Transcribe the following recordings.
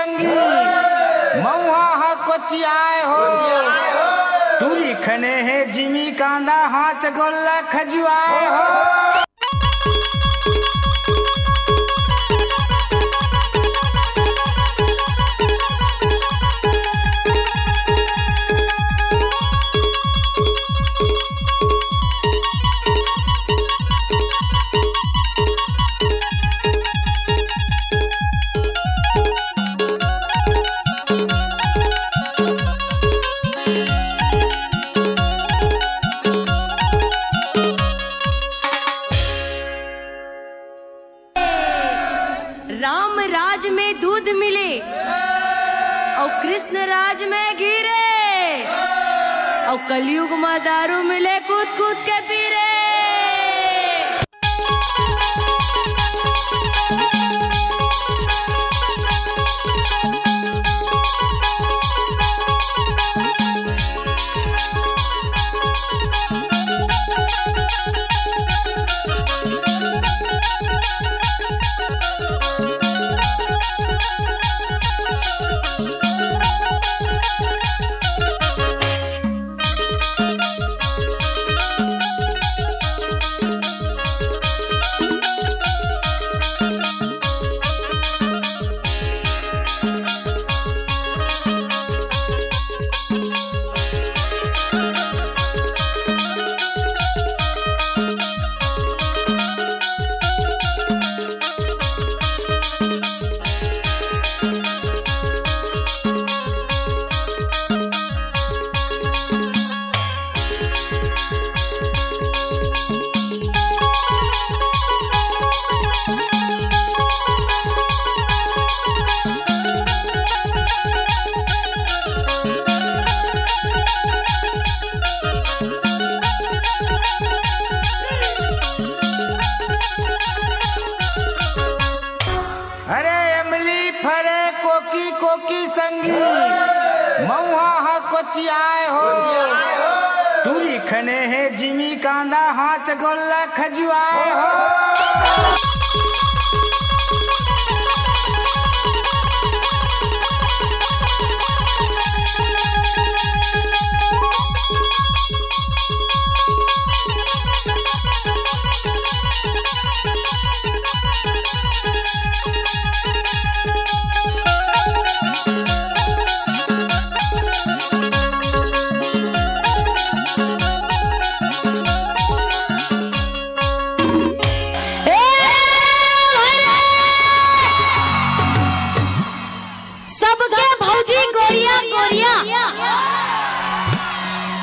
संगी मऊहा हा कोचियाए हो टूरी खने है जिमी कांदा हाथ गोल्ला खजुआए हो। राम राज में दूध मिले और कृष्ण राज में गिरे और कलयुग में दारू मिले कूद कूद के पीरे। कोकी कोकी संगी मऊहा हा कोचियाए हो टूरी खने है जिमी कांदा हाथ गोल्ला खजुआए हो।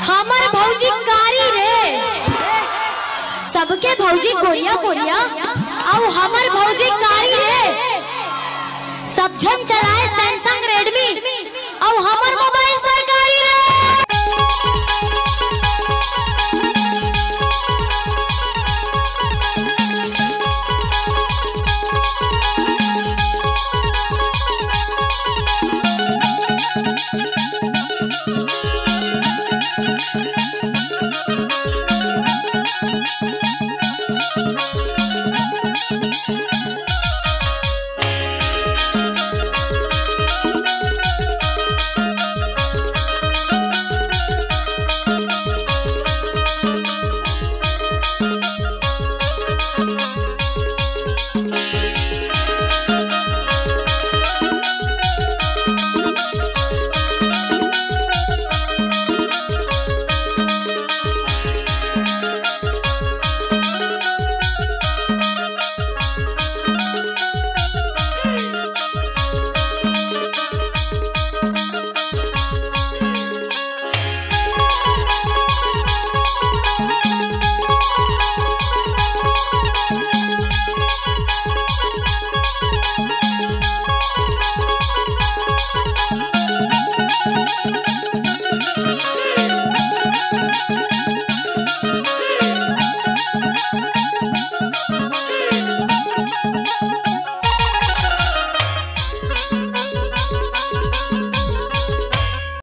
हमर भौजी कारी रे सबके भौजी कोरिया कोरिया और हमर भौजी कारी रे सब जन चलाए सैमसंग रेडमी और हमर मोबाइल सरकारी रे।